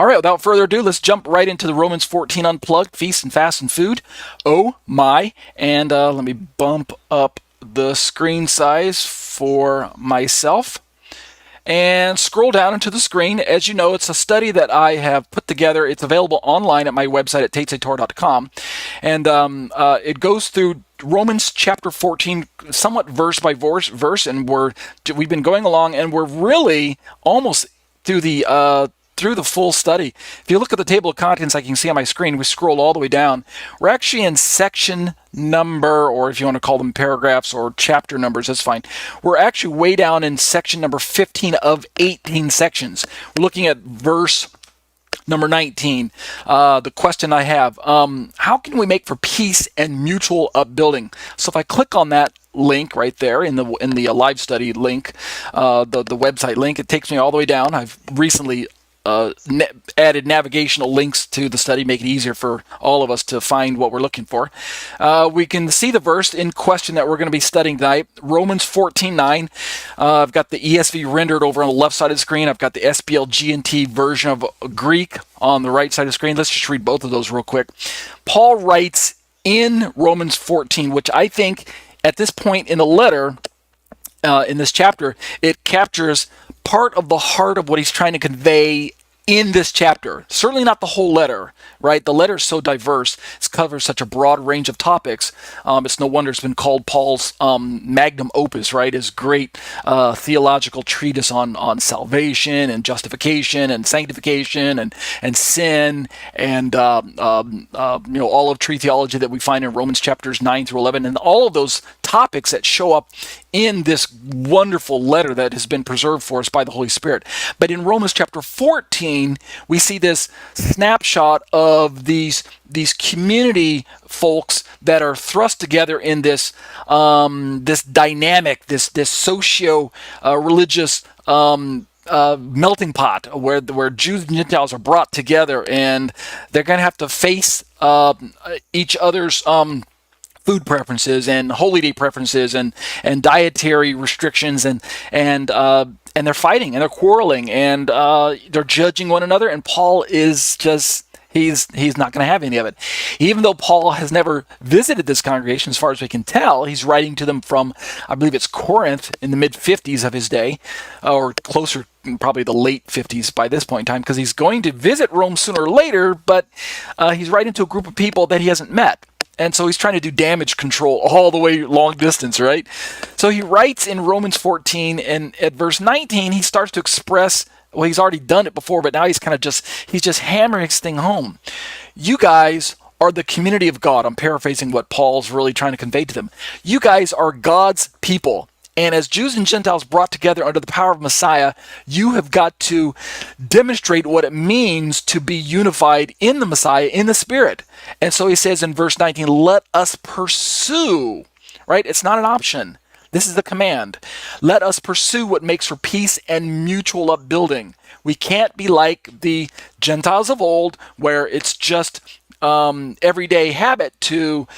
All right, without further ado, let's jump right into the Romans 14 Unplugged, Feast and Fast and Food. Oh my. And let me bump up the screen size for myself and scroll down into the screen. As you know, it's a study that I have put together. It's available online at my website at tatesatorah.com. And it goes through Romans chapter 14, somewhat verse by verse, and we've been going along, and we're really almost through the full study. If you look at the table of contents, like you can see on my screen, we scroll all the way down. We're actually in section number, or if you want to call them paragraphs or chapter numbers, that's fine. We're actually way down in section number 15 of 18 sections. We're looking at verse number 19. The question I have, how can we make for peace and mutual upbuilding? So if I click on that link right there in the live study link, the website link, it takes me all the way down. I've recently added navigational links to the study, make it easier for all of us to find what we're looking for. We can see the verse in question that we're going to be studying tonight, Romans 14:9. I've got the ESV rendered over on the left side of the screen. I've got the SBL G&T version of Greek on the right side of the screen. Let's just read both of those real quick. Paul writes in Romans 14, which I think at this point in the letter, in this chapter, it captures part of the heart of what he's trying to convey in this chapter. Certainly not the whole letter, right? The letter is so diverse. It covers such a broad range of topics. It's no wonder it's been called Paul's magnum opus, right? His great theological treatise on salvation and justification and sanctification and sin and olive tree theology that we find in Romans chapters 9 through 11, and all of those topics that show up in this wonderful letter that has been preserved for us by the Holy Spirit. But in Romans chapter 14, we see this snapshot of these community folks that are thrust together in this dynamic, this socio religious melting pot where Jews and Gentiles are brought together, and they're going to have to face each other's food preferences and holy day preferences and dietary restrictions and they're fighting and they're quarreling and they're judging one another, and Paul is just he's not going to have any of it. Even though Paul has never visited this congregation, as far as we can tell, he's writing to them from, I believe it's Corinth, in the mid-50s of his day, or closer, probably the late 50s by this point in time, because he's going to visit Rome sooner or later, but he's writing to a group of people that he hasn't met. And so he's trying to do damage control all the way long distance, right? So he writes in Romans 14, and at verse 19, he starts to express, well, he's already done it before, but now he's just hammering this thing home. You guys are the community of God. I'm paraphrasing what Paul's really trying to convey to them. You guys are God's people. And as Jews and Gentiles brought together under the power of Messiah, you have got to demonstrate what it means to be unified in the Messiah, in the Spirit. And so he says in verse 19, let us pursue, right? It's not an option. This is the command. Let us pursue what makes for peace and mutual upbuilding. We can't be like the Gentiles of old, where it's just everyday habit to,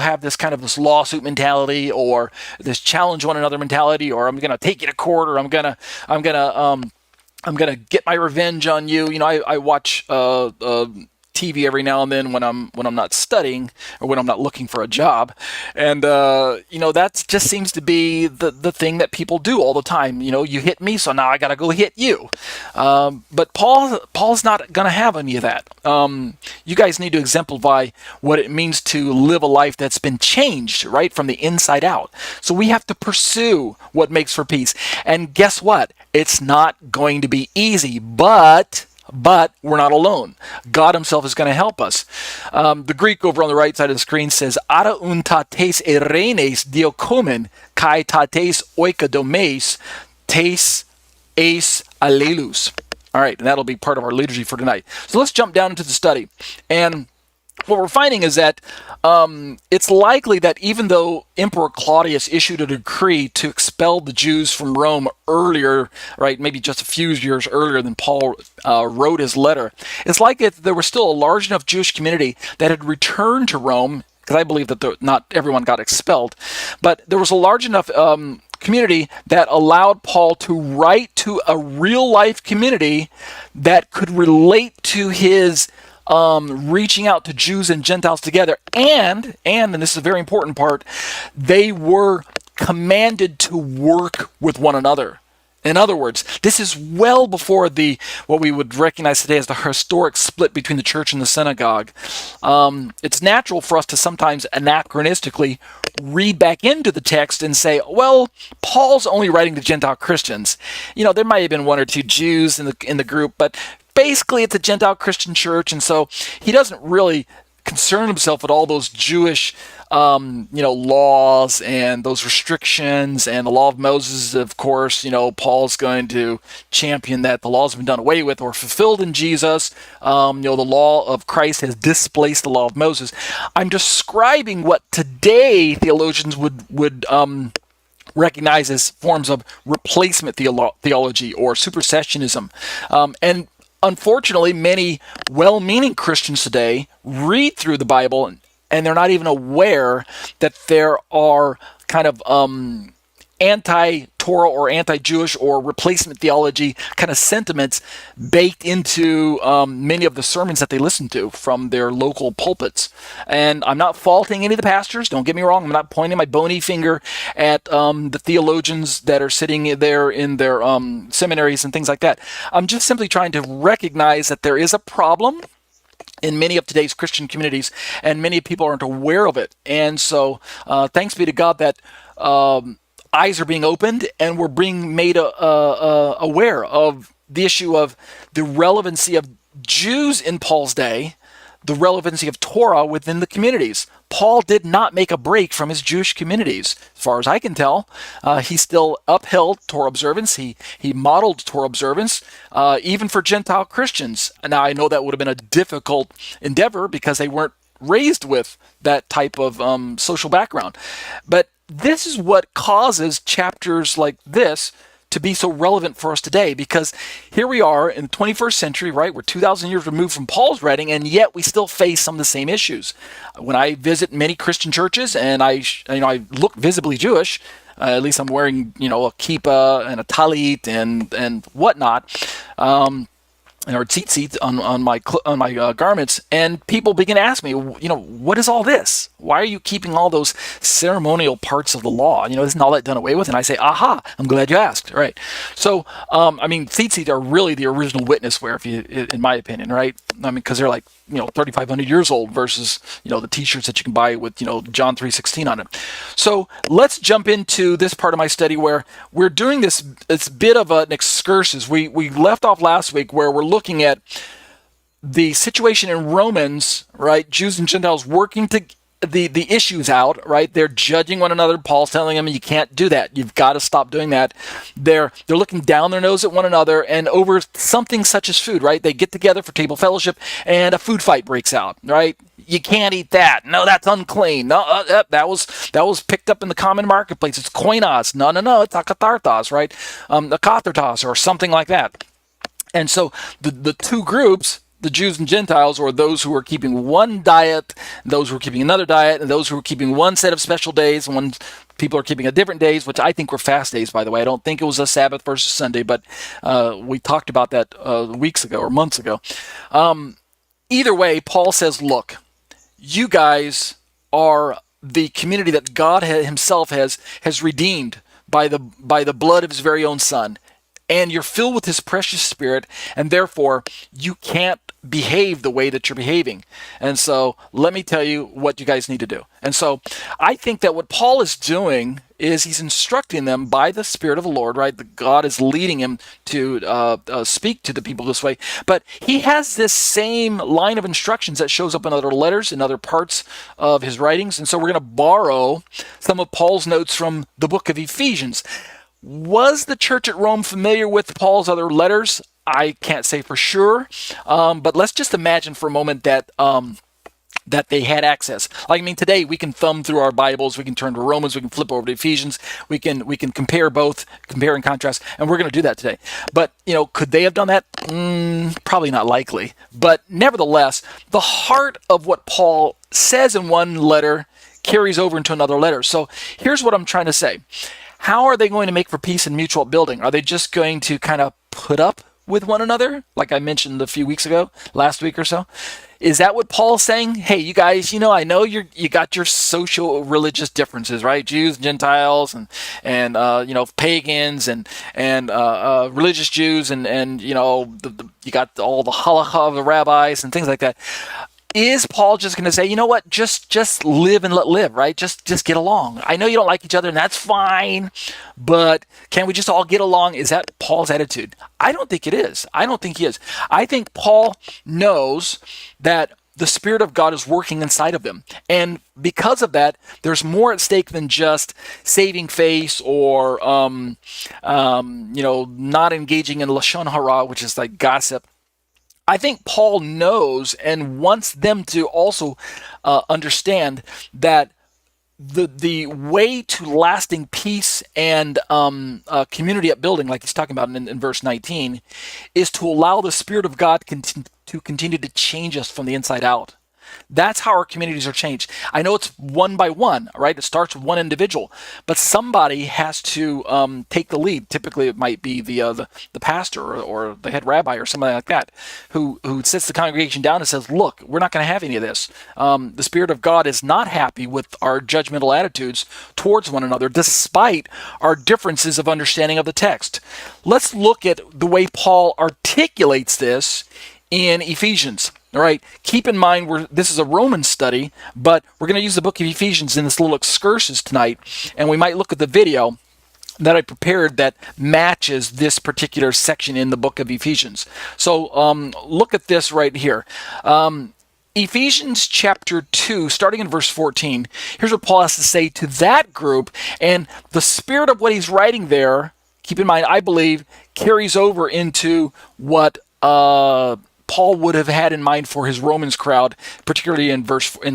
have this kind of this lawsuit mentality, or this challenge one another mentality, or I'm going to take you to court, or I'm going to get my revenge on you. I watch TV every now and then when I'm not studying or when I'm not looking for a job, and that just seems to be the thing that people do all the time. You hit me, so now I got to go hit you. But Paul's not going to have any of that. You guys need to exemplify what it means to live a life that's been changed, right, from the inside out. So we have to pursue what makes for peace. And guess what? It's not going to be easy, but we're not alone. God himself is going to help us. The Greek over on the right side of the screen says, Ara untates erenes diokomen kai tates oikodomes tes eis allelus. All right, and that'll be part of our liturgy for tonight. So let's jump down into the study. And what we're finding is that it's likely that even though Emperor Claudius issued a decree to expel the Jews from Rome earlier, right, maybe just a few years earlier than Paul wrote his letter, it's like there was still a large enough Jewish community that had returned to Rome, because I believe that not everyone got expelled, but there was a large enough community that allowed Paul to write to a real life community that could relate to his reaching out to Jews and Gentiles together. And this is a very important part, they were commanded to work with one another. In other words, this is well before what we would recognize today as the historic split between the church and the synagogue. It's natural for us to sometimes anachronistically read back into the text and say, well, Paul's only writing to Gentile Christians. There might have been one or two Jews in the group, but basically it's a Gentile Christian church, and so he doesn't really concern himself with all those Jewish laws and those restrictions and the law of Moses. Of course, Paul's going to champion that the laws have been done away with or fulfilled in Jesus. The law of Christ has displaced the law of Moses. I'm describing what today theologians would recognize as forms of replacement theology or supersessionism. And unfortunately, many well-meaning Christians today read through the Bible and they're not even aware that there are kind of anti-Torah or anti-Jewish or replacement theology kind of sentiments baked into many of the sermons that they listen to from their local pulpits. And I'm not faulting any of the pastors. Don't get me wrong. I'm not pointing my bony finger at the theologians that are sitting there in their seminaries and things like that. I'm just simply trying to recognize that there is a problem in many of today's Christian communities, and many people aren't aware of it. And so thanks be to God that eyes are being opened and we're being made aware of the issue of the relevancy of Jews in Paul's day, the relevancy of Torah within the communities. Paul did not make a break from his Jewish communities. As far as I can tell, he still upheld Torah observance. He modeled Torah observance, even for Gentile Christians. Now, I know that would have been a difficult endeavor because they weren't raised with that type of social background. But this is what causes chapters like this to be so relevant for us today, because here we are in the 21st century, right? We're 2,000 years removed from Paul's writing, and yet we still face some of the same issues. When I visit many Christian churches and I look visibly Jewish, at least I'm wearing, a kippah and a talit and whatnot, or tzitzit on my garments, and people begin to ask me, what is all this? Why are you keeping all those ceremonial parts of the law? Isn't all that done away with? And I say, aha, I'm glad you asked. Right. So, tzitzit are really the original witness wear, in my opinion, right? Because they're like, 3,500 years old versus, the t-shirts that you can buy with, John 3:16 on it. So let's jump into this part of my study where we're doing this bit of an excursus. We left off last week where we're looking at the situation in Romans, right? Jews and Gentiles working to the issues out, right? They're judging one another. Paul's telling them, you can't do that. You've got to stop doing that. They're looking down their nose at one another, and over something such as food, right? They get together for table fellowship, and a food fight breaks out, right? You can't eat that. No, that's unclean. No, that was picked up in the common marketplace. It's koinos. No, it's akatharthos, right? Akatharthos or something like that. And so the two groups, the Jews and Gentiles, or those who are keeping one diet, those who are keeping another diet, and those who are keeping one set of special days, and people are keeping a different days, which I think were fast days, by the way. I don't think it was a Sabbath versus Sunday, but we talked about that weeks ago or months ago. Either way, Paul says, look, you guys are the community that God himself has redeemed by the blood of his very own Son. And you're filled with his precious Spirit, and therefore you can't behave the way that you're behaving. And so let me tell you what you guys need to do. And so I think that what Paul is doing is he's instructing them by the Spirit of the Lord, right? That God is leading him to speak to the people this way. But he has this same line of instructions that shows up in other letters, in other parts of his writings. And so we're going to borrow some of Paul's notes from the book of Ephesians. Was the church at Rome familiar with Paul's other letters? I can't say for sure, but let's just imagine for a moment that they had access. Today we can thumb through our Bibles, we can turn to Romans, we can flip over to Ephesians, we can compare and contrast, and we're going to do that today. But, could they have done that? Probably not likely. But nevertheless, the heart of what Paul says in one letter carries over into another letter. So here's what I'm trying to say. how are they going to make for peace and mutual building? Are they just going to kind of put up with one another, like I mentioned a few weeks ago, last week or so? Is that what Paul's saying? Hey, you guys, I know you got your social religious differences, right? Jews, Gentiles, and pagans and religious Jews, and you got all the halakha of the rabbis and things like that. Is Paul just going to say, you know what, just live and let live, right? Just get along. I know you don't like each other, and that's fine, but can we just all get along? Is that Paul's attitude? I don't think it is. I don't think he is. I think Paul knows that the Spirit of God is working inside of them. And because of that, there's more at stake than just saving face or, not engaging in lashon hara, which is like gossip. I think Paul knows and wants them to also understand that the way to lasting peace and community upbuilding, like he's talking about in verse 19, is to allow the Spirit of God to continue to change us from the inside out. That's how our communities are changed. I know it's one by one, right? It starts with one individual, but somebody has to take the lead. Typically, it might be the pastor or the head rabbi or somebody like that, who sits the congregation down and says, "Look, we're not going to have any of this. The Spirit of God is not happy with our judgmental attitudes towards one another, despite our differences of understanding of the text." Let's look at the way Paul articulates this in Ephesians. All right, keep in mind this is a Roman study, but we're going to use the book of Ephesians in this little excursus tonight, and we might look at the video that I prepared that matches this particular section in the book of Ephesians. So look at this right here. Ephesians chapter 2, starting in verse 14, here's what Paul has to say to that group, and the spirit of what he's writing there, keep in mind, I believe, carries over into what Paul would have had in mind for his Romans crowd, particularly in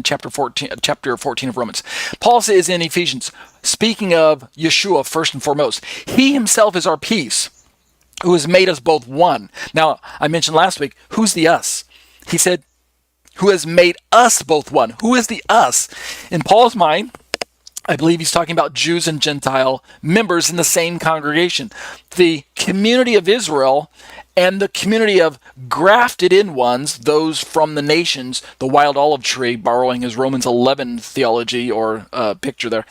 chapter 14 of Romans. Paul says in Ephesians, speaking of Yeshua first and foremost, he himself is our peace, who has made us both one. Now, I mentioned last week, who's the us? He said, who has made us both one. Who is the us? In Paul's mind, I believe he's talking about Jews and Gentile members in the same congregation. The community of Israel and the community of grafted in ones, those from the nations, the wild olive tree, borrowing his Romans 11 theology or picture there.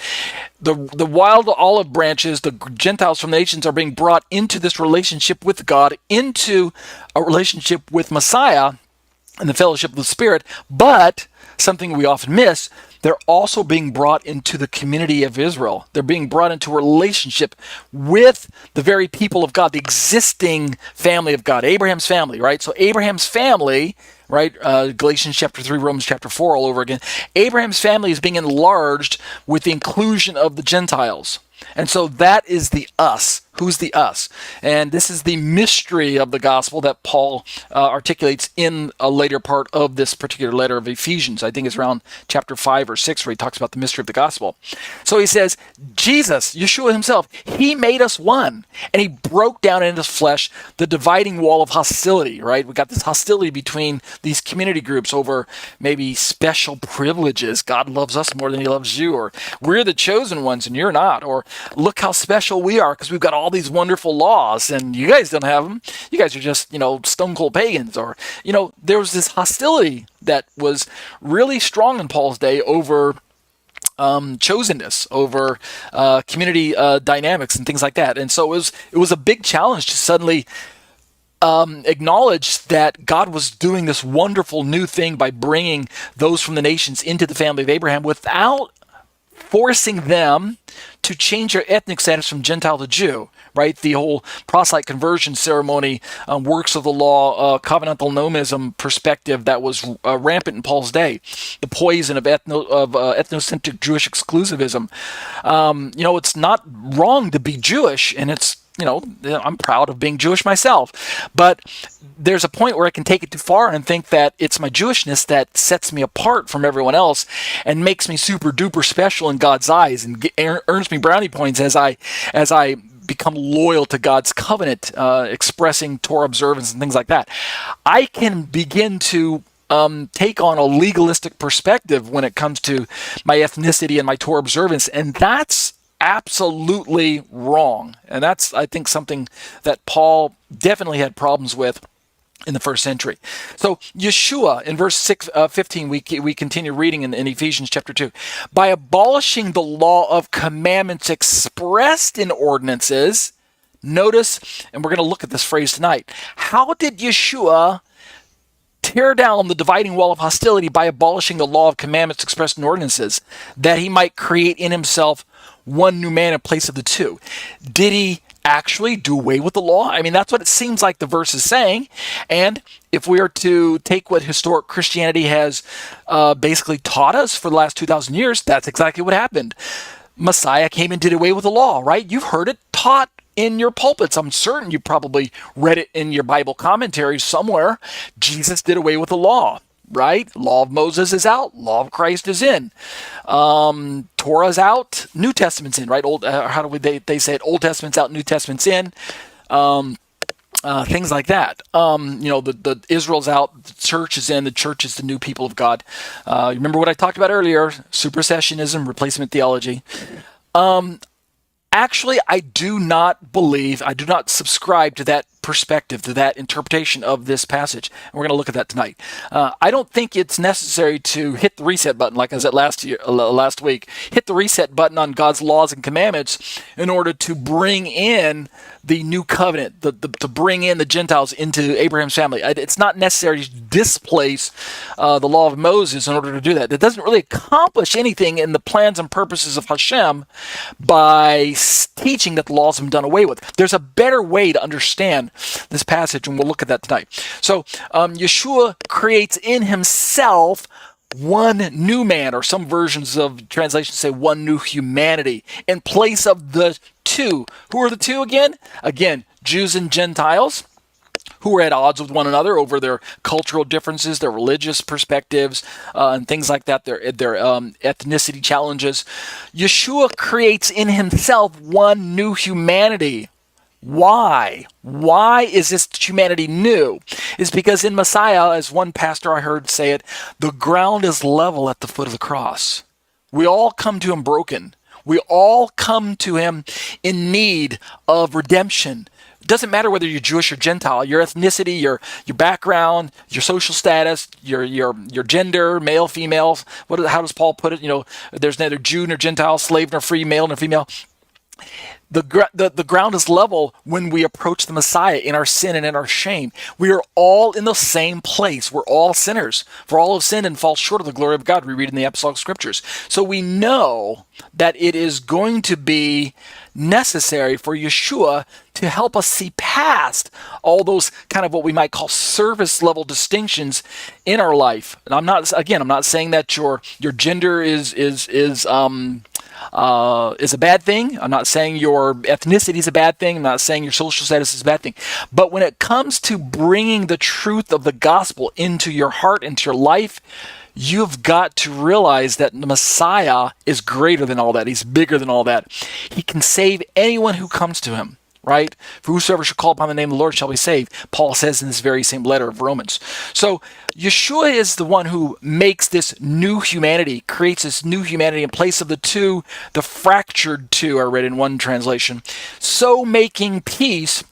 The wild olive branches, the Gentiles from the nations, are being brought into this relationship with God, into a relationship with Messiah and the fellowship of the Spirit. But something we often miss, they're also being brought into the community of Israel. They're being brought into a relationship with the very people of God, the existing family of God, Abraham's family, right? So Abraham's family, right? Galatians chapter 3, Romans chapter 4 all over again. Abraham's family is being enlarged with the inclusion of the Gentiles. And so that is the us. Who's the us? And this is the mystery of the gospel that Paul articulates in a later part of this particular letter of Ephesians. I think it's around chapter 5 or 6 where he talks about the mystery of the gospel. So he says, Jesus, Yeshua himself, he made us one. And he broke down in his flesh the dividing wall of hostility, right? We got this hostility between these community groups over maybe special privileges. God loves us more than he loves you. Or we're the chosen ones and you're not. Or look how special we are because we've got all these wonderful laws and you guys don't have them. You guys are just, stone cold pagans. Or, there was this hostility that was really strong in Paul's day over chosenness, over community dynamics and things like that. And so it was a big challenge to suddenly acknowledge that God was doing this wonderful new thing by bringing those from the nations into the family of Abraham without forcing them to change their ethnic status from Gentile to Jew, right? The whole proselyte conversion ceremony, works of the law, covenantal nomism perspective that was rampant in Paul's day, the poison of ethnocentric Jewish exclusivism. It's not wrong to be Jewish, and it's I'm proud of being Jewish myself, but there's a point where I can take it too far and think that it's my Jewishness that sets me apart from everyone else and makes me super duper special in God's eyes and earns me brownie points as I become loyal to God's covenant, expressing Torah observance and things like that. I can begin to take on a legalistic perspective when it comes to my ethnicity and my Torah observance, and that's absolutely wrong. And that's, I think, something that Paul definitely had problems with in the first century. So Yeshua, in verse 15, we continue reading in Ephesians chapter 2. By abolishing the law of commandments expressed in ordinances, notice, and we're going to look at this phrase tonight, how did Yeshua tear down the dividing wall of hostility by abolishing the law of commandments expressed in ordinances, that he might create in himself one new man in place of the two? Did he actually do away with the law? I mean, that's what it seems like the verse is saying. And if we are to take what historic Christianity has basically taught us for the last 2,000 years, that's exactly what happened. Messiah came and did away with the law, right? You've heard it taught in your pulpits. I'm certain you probably read it in your Bible commentaries somewhere. Jesus did away with the law, right? Law of Moses is out. Law of Christ is in. Torah's out. New Testament's in, right? They say it? Old Testament's out. New Testament's in. Things like that. The Israel's out. The church is in. The church is the new people of God. Remember what I talked about earlier? Supersessionism, replacement theology. Actually, I do not subscribe to that perspective, to that interpretation of this passage. And we're going to look at that tonight. I don't think it's necessary to hit the reset button, like I said last week, hit the reset button on God's laws and commandments in order to bring in the new covenant, to bring in the Gentiles into Abraham's family. It's not necessary to displace the law of Moses in order to do that. It doesn't really accomplish anything in the plans and purposes of Hashem by teaching that the laws have been done away with. There's a better way to understand this passage, and we'll look at that tonight. So Yeshua creates in himself one new man, or some versions of translations say one new humanity, in place of the two. Who are the two again? Again, Jews and Gentiles, who are at odds with one another over their cultural differences, their religious perspectives, and things like that, their ethnicity challenges. Yeshua creates in himself one new humanity. Why? Why is this humanity new? It's because in Messiah, as one pastor I heard say it, the ground is level at the foot of the cross. We all come to him broken. We all come to him in need of redemption. It doesn't matter whether you're Jewish or Gentile, your ethnicity, your background, your social status, your gender, male, female. How does Paul put it? There's neither Jew nor Gentile, slave nor free, male nor female. The ground is level when we approach the Messiah in our sin and in our shame. We are all in the same place. We're all sinners. For all have sinned and fall short of the glory of God, we read in the Apostolic Scriptures. So we know that it is going to be necessary for Yeshua to help us see past all those kind of what we might call service level distinctions in our life. And I'm not saying that your gender is a bad thing. I'm not saying your ethnicity is a bad thing. I'm not saying your social status is a bad thing. But when it comes to bringing the truth of the gospel into your heart, into your life, you've got to realize that the Messiah is greater than all that. He's bigger than all that. He can save anyone who comes to him. Right? For whosoever shall call upon the name of the Lord shall be saved, Paul says in this very same letter of Romans. So Yeshua is the one who makes this new humanity, creates this new humanity in place of the two, the fractured two, I read in one translation. So making peace.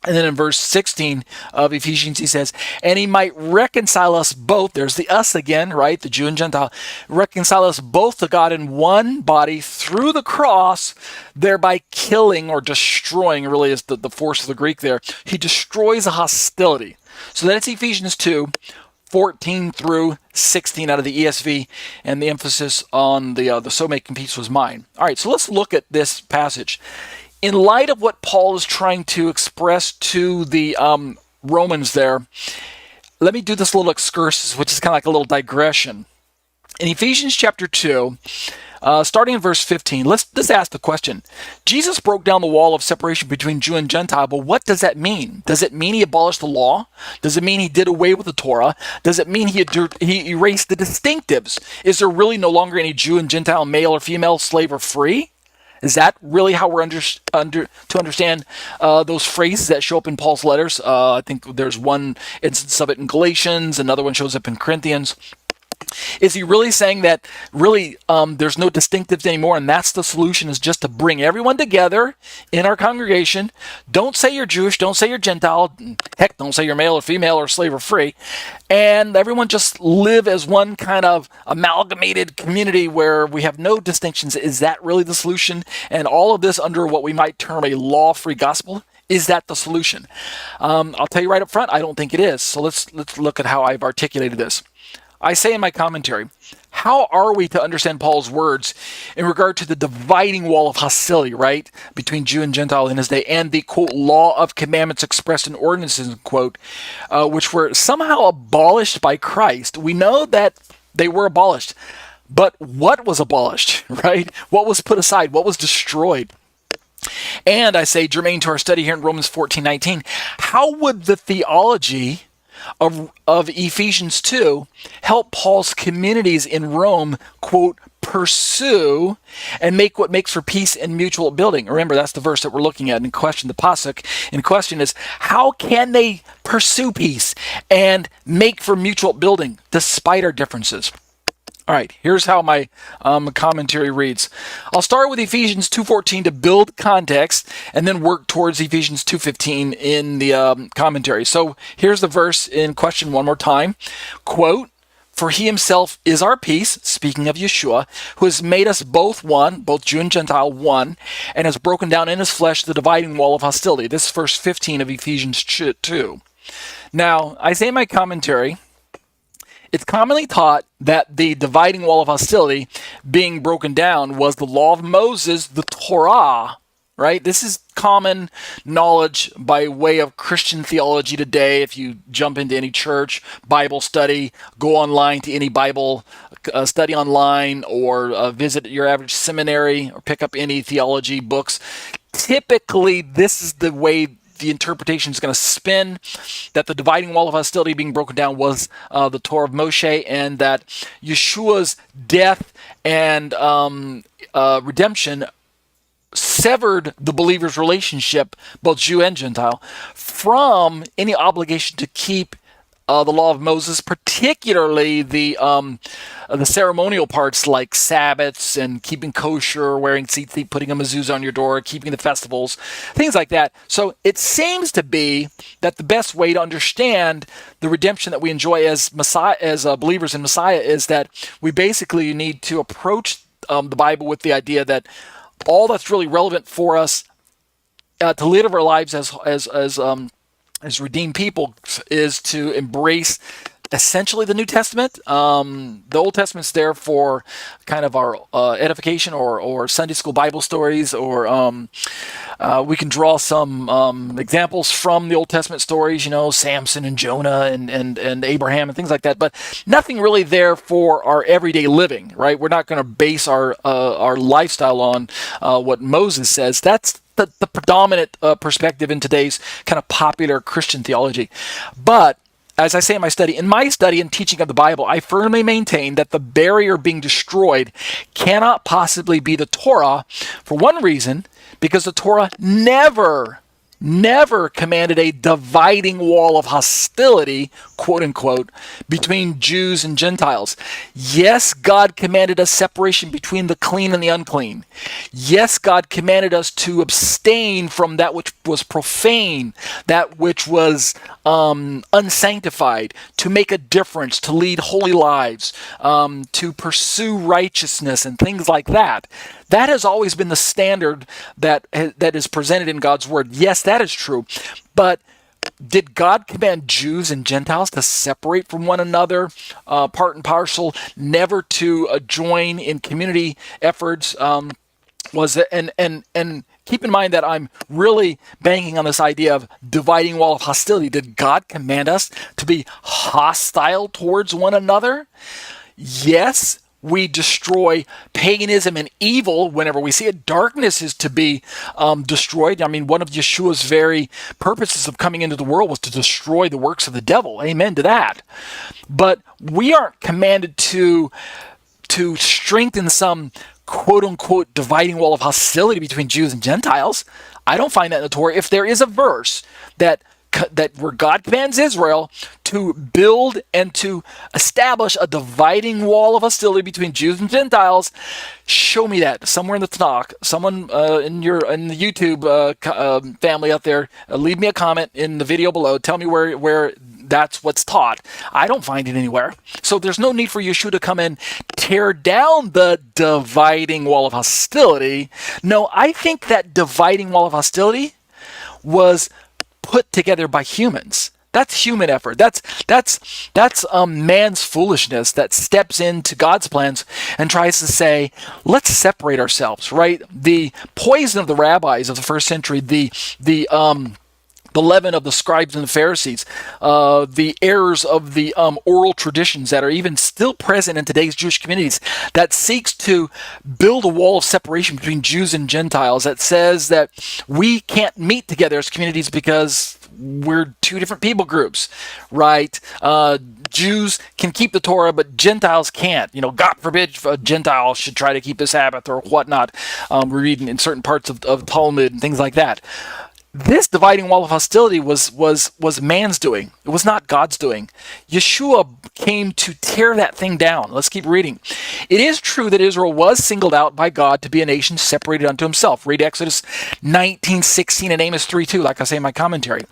And then in verse 16 of Ephesians, he says, and he might reconcile us both. There's the us again, right? The Jew and Gentile. Reconcile us both to God in one body through the cross, thereby killing or destroying, really is the force of the Greek there. He destroys a hostility. So that's Ephesians 2:14 through 16 out of the ESV, and the emphasis on the so making peace was mine. All right, so let's look at this passage. In light of what Paul is trying to express to the Romans there, let me do this little excursus, which is kind of like a little digression. In Ephesians chapter 2, starting in verse 15, let's ask the question. Jesus broke down the wall of separation between Jew and Gentile, but what does that mean? Does it mean he abolished the law? Does it mean he did away with the Torah? Does it mean he erased the distinctives? Is there really no longer any Jew and Gentile, male or female, slave or free? Is that really how we're to understand those phrases that show up in Paul's letters? I think there's one instance of it in Galatians, another one shows up in Corinthians. Is he really saying that really there's no distinctives anymore, and that's the solution, is just to bring everyone together in our congregation? Don't say you're Jewish, don't say you're Gentile, heck, don't say you're male or female or slave or free, and everyone just live as one kind of amalgamated community where we have no distinctions. Is that really the solution? And all of this under what we might term a law-free gospel? Is that the solution? I'll tell you right up front, I don't think it is. So let's look at how I've articulated this. I say in my commentary, how are we to understand Paul's words in regard to the dividing wall of hostility, right, between Jew and Gentile in his day, and the, quote, law of commandments expressed in ordinances, quote, which were somehow abolished by Christ? We know that they were abolished, but what was abolished, right? What was put aside? What was destroyed? And I say, germane to our study here in Romans 14:19, how would the theology of Ephesians 2 help Paul's communities in Rome, quote, pursue and make what makes for peace and mutual building? Remember, that's the verse that we're looking at in question. The pasuk in question is, how can they pursue peace and make for mutual building despite our differences? All right, here's how my commentary reads. I'll start with Ephesians 2:14 to build context, and then work towards Ephesians 2:15 in the commentary. So here's the verse in question one more time. Quote, "For he himself is our peace," speaking of Yeshua, "who has made us both one," both Jew and Gentile one, "and has broken down in his flesh the dividing wall of hostility." This is verse 15 of Ephesians 2. Now, I say in my commentary, it's commonly taught that the dividing wall of hostility being broken down was the law of Moses, the Torah, right? This is common knowledge by way of Christian theology today. If you jump into any church, Bible study, go online to any Bible study online, or visit your average seminary, or pick up any theology books, typically this is the way the interpretation is going to spin, that the dividing wall of hostility being broken down was the Torah of Moshe, and that Yeshua's death and redemption severed the believer's relationship, both Jew and Gentile, from any obligation to keep the law of Moses, particularly the ceremonial parts like Sabbaths and keeping kosher, wearing tzitzit, putting a mezuzah on your door, keeping the festivals, things like that. So it seems to be that the best way to understand the redemption that we enjoy as Messiah, as believers in Messiah, is that we basically need to approach the Bible with the idea that all that's really relevant for us to live our lives as redeemed people is to embrace essentially the New Testament. The Old Testament's there for kind of our edification or Sunday school Bible stories, or we can draw some examples from the Old Testament stories, Samson and Jonah and Abraham and things like that, but nothing really there for our everyday living, right? We're not going to base our lifestyle on what Moses says. That's the predominant perspective in today's kind of popular Christian theology. But as I say in my study and teaching of the Bible, I firmly maintain that the barrier being destroyed cannot possibly be the Torah, for one reason, because the Torah never commanded a dividing wall of hostility, quote unquote, between Jews and Gentiles. Yes, God commanded a separation between the clean and the unclean. Yes, God commanded us to abstain from that which was profane, that which was unsanctified, to make a difference, to lead holy lives, to pursue righteousness and things like that. That has always been the standard that is presented in God's Word. Yes, that is true. But did God command Jews and Gentiles to separate from one another, part and parcel, never to join in community efforts? And keep in mind that I'm really banking on this idea of dividing wall of hostility. Did God command us to be hostile towards one another? Yes. We destroy paganism and evil whenever we see it. Darkness is to be destroyed. I mean, one of Yeshua's very purposes of coming into the world was to destroy the works of the devil. Amen to that. But we aren't commanded to strengthen some quote-unquote dividing wall of hostility between Jews and Gentiles. I don't find that in the Torah. If there is a verse that where God commands Israel to build and to establish a dividing wall of hostility between Jews and Gentiles. Show me that somewhere in the Tanakh. Someone in the YouTube family out there, leave me a comment in the video below. Tell me where that's what's taught. I don't find it anywhere. So there's no need for Yeshua to come in, tear down the dividing wall of hostility. No, I think that dividing wall of hostility was put together by humans. That's human effort. That's man's foolishness that steps into God's plans and tries to say, let's separate ourselves, right? The poison of the rabbis of the first century, the leaven of the scribes and the Pharisees, the errors of the oral traditions that are even still present in today's Jewish communities, that seeks to build a wall of separation between Jews and Gentiles, that says that we can't meet together as communities because we're two different people groups, right? Jews can keep the Torah, but Gentiles can't. God forbid a Gentile should try to keep the Sabbath or whatnot. We're reading in certain parts of Talmud and things like that. This dividing wall of hostility was man's doing. It was not God's doing. Yeshua came to tear that thing down. Let's keep reading. It is true that Israel was singled out by God to be a nation separated unto himself. Read Exodus 19:16 and Amos 3:2, like I say in my commentary.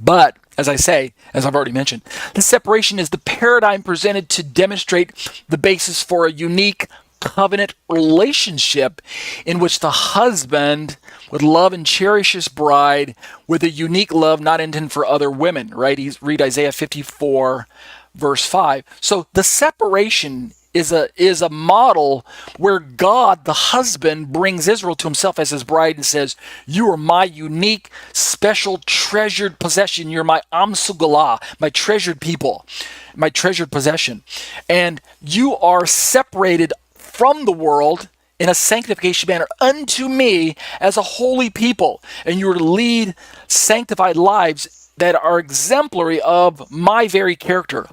But, as I've already mentioned, the separation is the paradigm presented to demonstrate the basis for a unique covenant relationship in which the husband would love and cherish his bride with a unique love not intended for other women, right? Read Isaiah 54, verse 5. So the separation is a model where God, the husband, brings Israel to himself as his bride and says, you are my unique, special, treasured possession. You're my Am Sugalah, my treasured people, my treasured possession. And you are separated from the world in a sanctification manner unto me as a holy people. And you are to lead sanctified lives that are exemplary of my very character.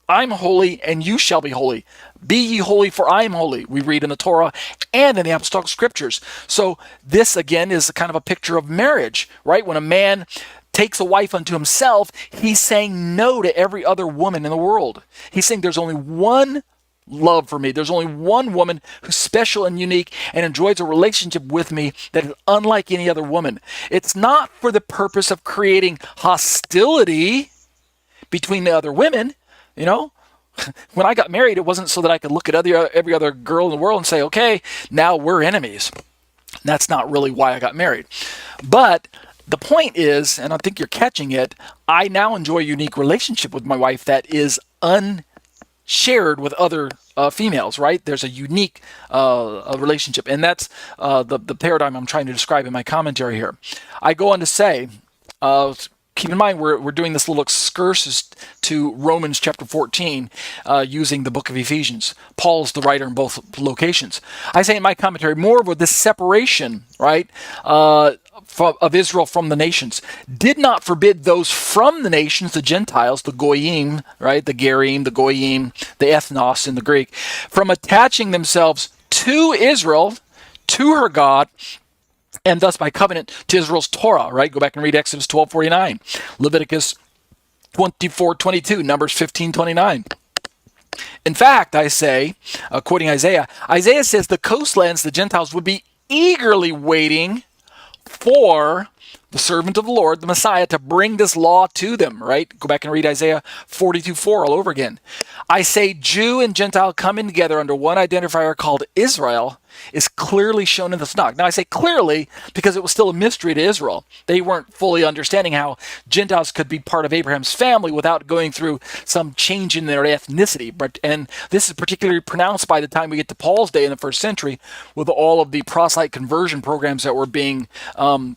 I'm holy and you shall be holy. Be ye holy, for I am holy, we read in the Torah and in the Apostolic Scriptures. So this, again, is kind of a picture of marriage, right? When a man takes a wife unto himself, he's saying no to every other woman in the world. He's saying there's only one love for me. There's only one woman who's special and unique and enjoys a relationship with me that is unlike any other woman. It's not for the purpose of creating hostility between the other women, When I got married, it wasn't so that I could look at every other girl in the world and say, okay, now we're enemies. That's not really why I got married. But the point is, and I think you're catching it, I now enjoy a unique relationship with my wife that is unshared with other females, right? There's a unique relationship. And that's the paradigm I'm trying to describe in my commentary here. I go on to say, keep in mind, we're doing this little excursus to Romans chapter 14 using the book of Ephesians. Paul's the writer in both locations. I say in my commentary, moreover, this separation, right, of Israel from the nations did not forbid those from the nations, the Gentiles, the Goyim, right, the Gerim, the Goyim, the Ethnos in the Greek, from attaching themselves to Israel, to her God, and thus by covenant to Israel's Torah, right? Go back and read Exodus 12:49, Leviticus 24:22, Numbers 15:29. In fact, I say, quoting Isaiah says the coastlands, the Gentiles, would be eagerly waiting for the servant of the Lord, the Messiah, to bring this law to them, right? Go back and read Isaiah 42:4 all over again. I say Jew and Gentile coming together under one identifier called Israel is clearly shown in the Tanakh. Now I say clearly because it was still a mystery to Israel. They weren't fully understanding how Gentiles could be part of Abraham's family without going through some change in their ethnicity. And this is particularly pronounced by the time we get to Paul's day in the first century with all of the proselyte conversion programs that were being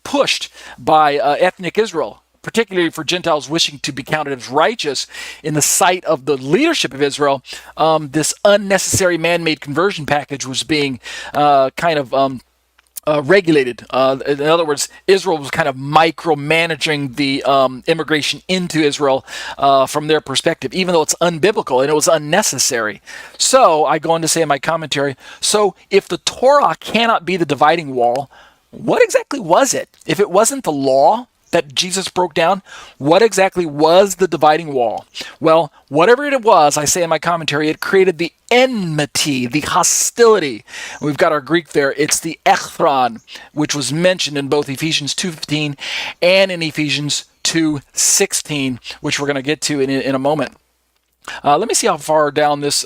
pushed by ethnic Israel, particularly for Gentiles wishing to be counted as righteous in the sight of the leadership of Israel. This unnecessary man-made conversion package was being regulated. In other words, Israel was kind of micromanaging the immigration into Israel from their perspective, even though it's unbiblical and it was unnecessary. So I go on to say in my commentary, so if the Torah cannot be the dividing wall, what exactly was it? If it wasn't the law, that Jesus broke down? What exactly was the dividing wall? Well, whatever it was, I say in my commentary, it created the enmity, the hostility. We've got our Greek there. It's the echthron, which was mentioned in both Ephesians 2:15 and in Ephesians 2:16, which we're going to get to in a moment. Let me see how far down this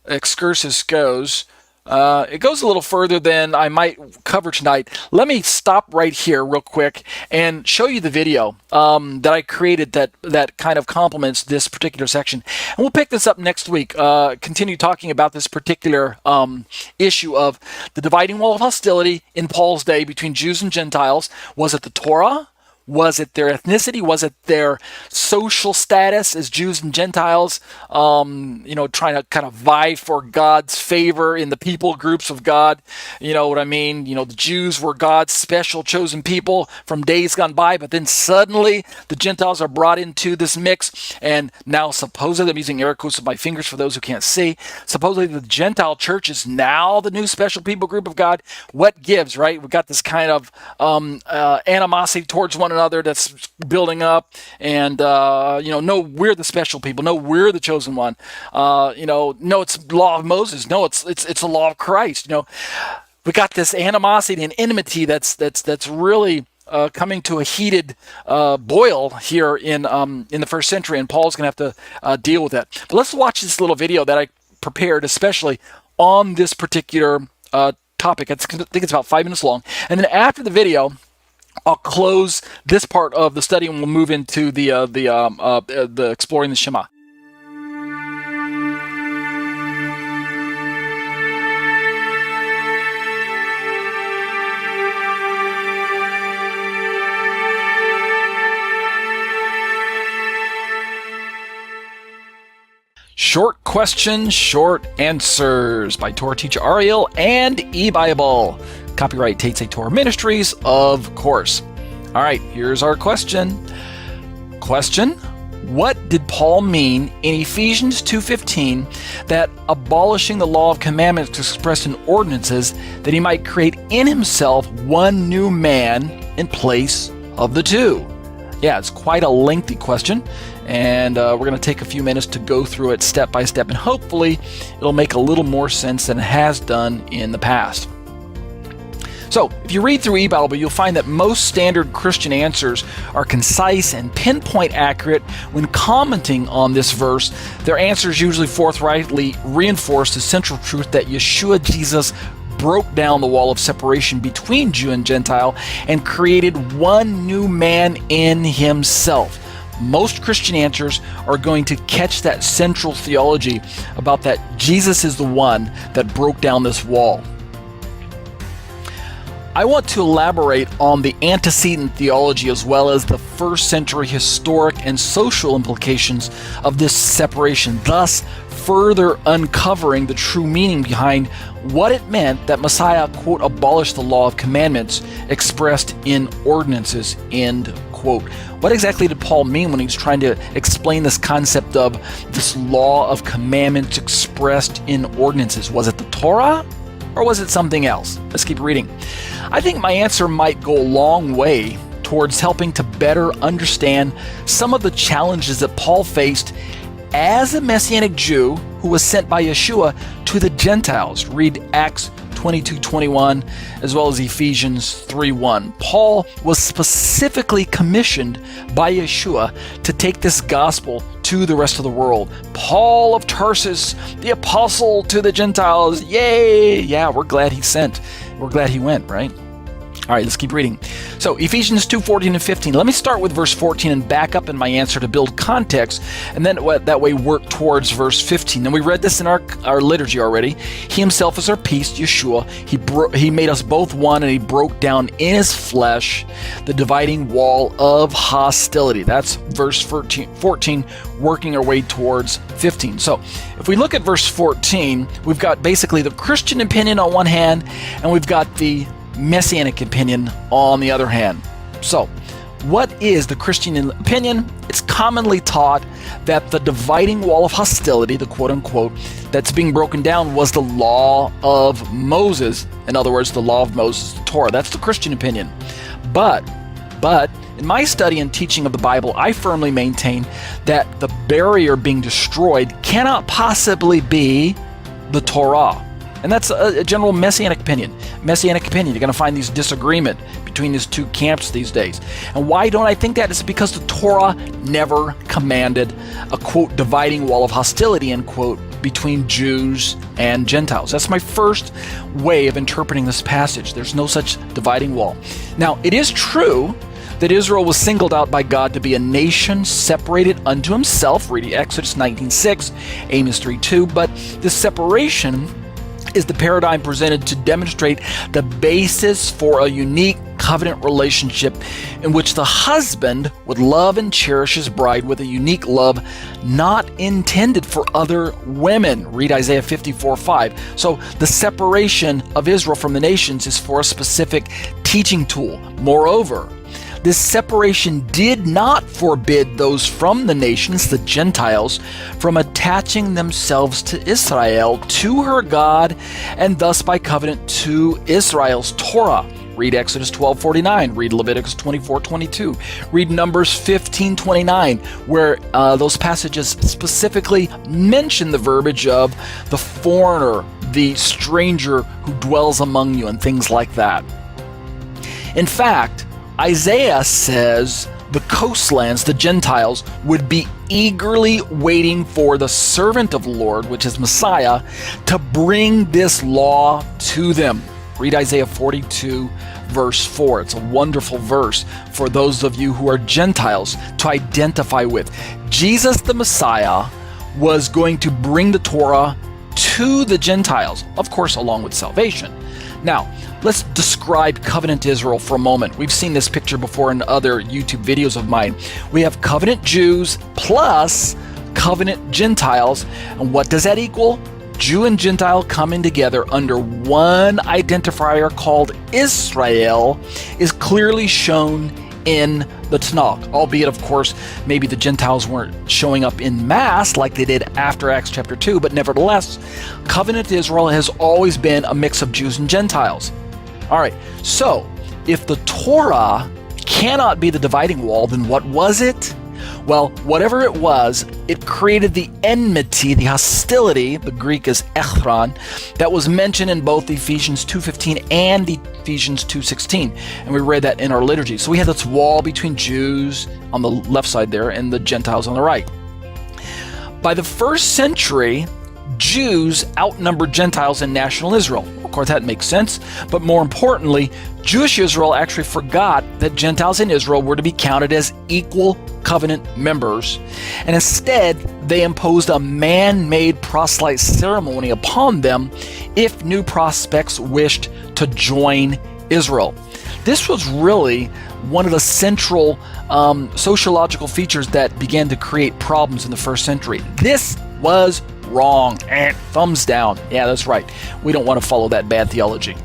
excursus goes. It goes a little further than I might cover tonight. Let me stop right here real quick and show you the video that I created that kind of complements this particular section. And we'll pick this up next week, continue talking about this particular issue of the dividing wall of hostility in Paul's day between Jews and Gentiles. Was it the Torah? Was it their ethnicity? Was it their social status as Jews and Gentiles, trying to kind of vie for God's favor in the people groups of God? You know what I mean? The Jews were God's special chosen people from days gone by, but then suddenly the Gentiles are brought into this mix, and now supposedly, I'm using air quotes with my fingers for those who can't see, supposedly the Gentile church is now the new special people group of God. What gives, right? We've got this kind of animosity towards one another that's building up, and no, we're the special people. No, we're the chosen one. No, it's the law of Moses. No, it's the law of Christ. We got this animosity and enmity that's really coming to a heated boil here in the first century, and Paul's going to have to deal with that. But let's watch this little video that I prepared, especially on this particular topic. I think it's about 5 minutes long, and then after the video, I'll close this part of the study and we'll move into the exploring the Shema. Short Questions, Short Answers by Torah teacher Ariel and eBible. Copyright Tate Torah Ministries, of course. All right, here's our question. Question: what did Paul mean in Ephesians 2:15 that abolishing the law of commandments expressed in ordinances, that he might create in himself one new man in place of the two? Yeah, it's quite a lengthy question, and we're going to take a few minutes to go through it step by step, and hopefully it'll make a little more sense than it has done in the past. So, if you read through eBible, you'll find that most standard Christian answers are concise and pinpoint accurate. When commenting on this verse, their answers usually forthrightly reinforce the central truth that Yeshua Jesus broke down the wall of separation between Jew and Gentile and created one new man in himself. Most Christian answers are going to catch that central theology about that Jesus is the one that broke down this wall. I want to elaborate on the antecedent theology as well as the first century historic and social implications of this separation, thus further uncovering the true meaning behind what it meant that Messiah, quote, abolished the law of commandments expressed in ordinances, end quote. What exactly did Paul mean when he was trying to explain this concept of this law of commandments expressed in ordinances? Was it the Torah? Or was it something else? Let's keep reading. I think my answer might go a long way towards helping to better understand some of the challenges that Paul faced as a Messianic Jew who was sent by Yeshua to the Gentiles. Read Acts 22:21 as well as Ephesians 3:1. Paul was specifically commissioned by Yeshua to take this gospel to the rest of the world. Paul of Tarsus, the apostle to the Gentiles. Yay! Yeah, we're glad he sent. We're glad he went, right? All right, let's keep reading. So Ephesians 2:14 and 15. Let me start with verse 14 and back up in my answer to build context, and then that way work towards verse 15. And we read this in our liturgy already. He himself is our peace, Yeshua. He made us both one, and he broke down in his flesh the dividing wall of hostility. That's verse 14, working our way towards 15. So if we look at verse 14, we've got basically the Christian opinion on one hand, and we've got the Messianic opinion on the other hand. So, what is the Christian opinion? It's commonly taught that the dividing wall of hostility, the quote-unquote, that's being broken down was the law of Moses. In other words, the law of Moses, the Torah. That's the Christian opinion. But In my study and teaching of the Bible, I firmly maintain that the barrier being destroyed cannot possibly be the Torah. And that's a general Messianic opinion. You're going to find these disagreement between these two camps these days. And why don't I think that? It's because the Torah never commanded a, quote, dividing wall of hostility, end quote, between Jews and Gentiles. That's my first way of interpreting this passage. There's no such dividing wall. Now, it is true that Israel was singled out by God to be a nation separated unto himself, reading Exodus 19:6, Amos 3:2, but this separation is the paradigm presented to demonstrate the basis for a unique covenant relationship in which the husband would love and cherish his bride with a unique love not intended for other women. Read Isaiah 54:5. So the separation of Israel from the nations is for a specific teaching tool. Moreover, this separation did not forbid those from the nations, the Gentiles, from attaching themselves to Israel, to her God, and thus by covenant to Israel's Torah. Read Exodus 12:49, read Leviticus 24:22, read Numbers 15:29, where those passages specifically mention the verbiage of the foreigner, the stranger who dwells among you, and things like that. In fact, Isaiah says the coastlands, the Gentiles, would be eagerly waiting for the servant of the Lord, which is Messiah, to bring this law to them. Read Isaiah 42, verse 4. It's a wonderful verse for those of you who are Gentiles to identify with. Jesus the Messiah was going to bring the Torah to the Gentiles, of course, along with salvation. Now, let's describe covenant Israel for a moment. We've seen this picture before in other YouTube videos of mine. We have covenant Jews plus covenant Gentiles. And what does that equal? Jew and Gentile coming together under one identifier called Israel is clearly shown in the Tanakh, albeit, of course, maybe the Gentiles weren't showing up in mass like they did after Acts chapter 2, but nevertheless, covenant Israel has always been a mix of Jews and Gentiles. All right, so if the Torah cannot be the dividing wall, then what was it? Well, whatever it was, it created the enmity, the hostility, the Greek is echron, that was mentioned in both Ephesians 2:15 and Ephesians 2:16. And we read that in our liturgy. So we had this wall between Jews on the left side there and the Gentiles on the right. By the first century, Jews outnumbered Gentiles in national Israel. Of course, that makes sense. But more importantly, Jewish Israel actually forgot that Gentiles in Israel were to be counted as equal covenant members. And instead, they imposed a man-made proselyte ceremony upon them if new prospects wished to join Israel. This was really one of the central sociological features that began to create problems in the first century. This was wrong. Thumbs down. Yeah, that's right. We don't want to follow that bad theology.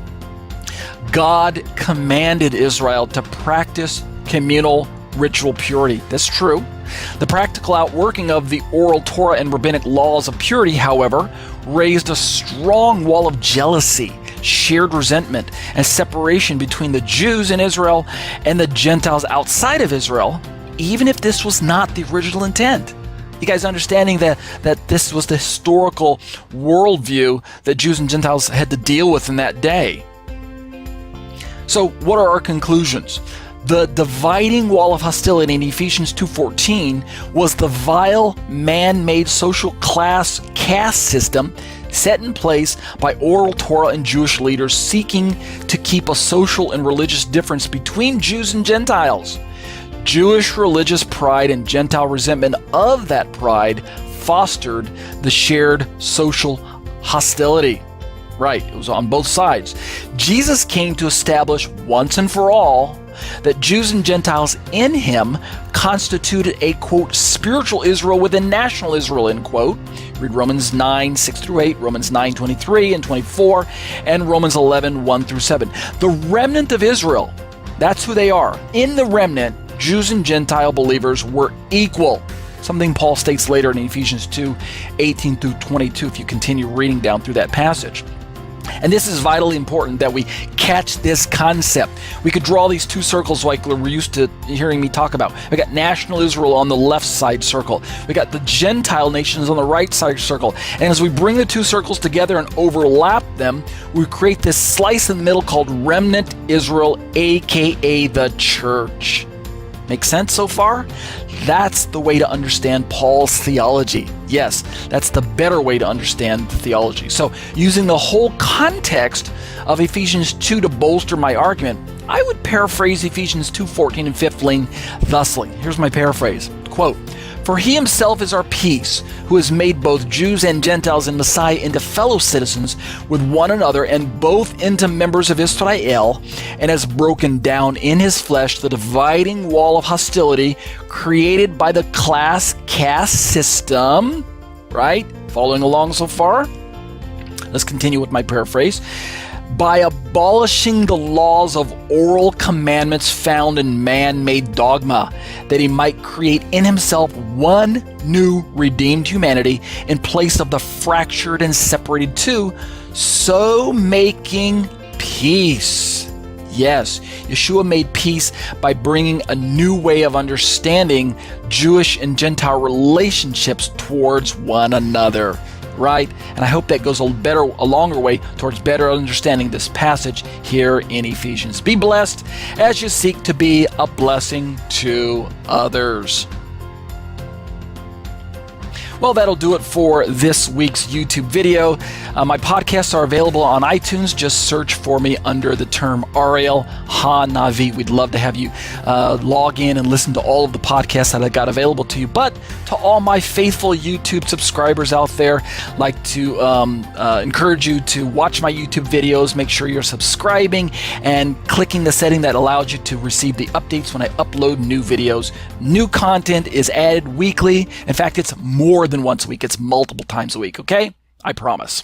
God commanded Israel to practice communal ritual purity. That's true. The practical outworking of the oral Torah and rabbinic laws of purity, however, raised a strong wall of jealousy, shared resentment, and separation between the Jews in Israel and the Gentiles outside of Israel, even if this was not the original intent. You guys understanding that this was the historical worldview that Jews and Gentiles had to deal with in that day. So what are our conclusions? The dividing wall of hostility in Ephesians 2:14 was the vile man-made social class caste system set in place by oral Torah and Jewish leaders seeking to keep a social and religious difference between Jews and Gentiles. Jewish religious pride and Gentile resentment of that pride fostered the shared social hostility. Right, it was on both sides. Jesus came to establish once and for all that Jews and Gentiles in him constituted a, quote, spiritual Israel within national Israel, end quote. Read Romans 9:6-8, Romans 9:23 and 24, and Romans 11:1-7. The remnant of Israel, that's who they are. In the remnant, Jews and Gentile believers were equal. Something Paul states later in Ephesians 2:18-22, if you continue reading down through that passage. And this is vitally important that we catch this concept. We could draw these two circles like we're used to hearing me talk about. We got national Israel on the left side circle. We got the Gentile nations on the right side circle. And as we bring the two circles together and overlap them, we create this slice in the middle called remnant Israel, aka the church. Make sense so far? That's the way to understand Paul's theology. Yes, that's the better way to understand the theology. So, using the whole context of Ephesians 2 to bolster my argument, I would paraphrase Ephesians 2:14 and 15 thusly. Here's my paraphrase. Quote, "For he himself is our peace, who has made both Jews and Gentiles in Messiah into fellow citizens with one another and both into members of Israel, and has broken down in his flesh the dividing wall of hostility created by the class caste system." Right? Following along so far? Let's continue with my paraphrase. "By abolishing the laws of oral commandments found in man-made dogma, that he might create in himself one new redeemed humanity in place of the fractured and separated two, so making peace." Yes, Yeshua made peace by bringing a new way of understanding Jewish and Gentile relationships towards one another. Right? And I hope that goes a longer way towards better understanding this passage here in Ephesians. Be blessed as you seek to be a blessing to others. Well, that'll do it for this week's YouTube video. My podcasts are available on iTunes. Just search for me under the term Ariel HaNavi. We'd love to have you log in and listen to all of the podcasts that I got available to you. But to all my faithful YouTube subscribers out there, I'd like to encourage you to watch my YouTube videos. Make sure you're subscribing and clicking the setting that allows you to receive the updates when I upload new videos. New content is added weekly. In fact, it's more than once a week. It's multiple times a week, okay? I promise.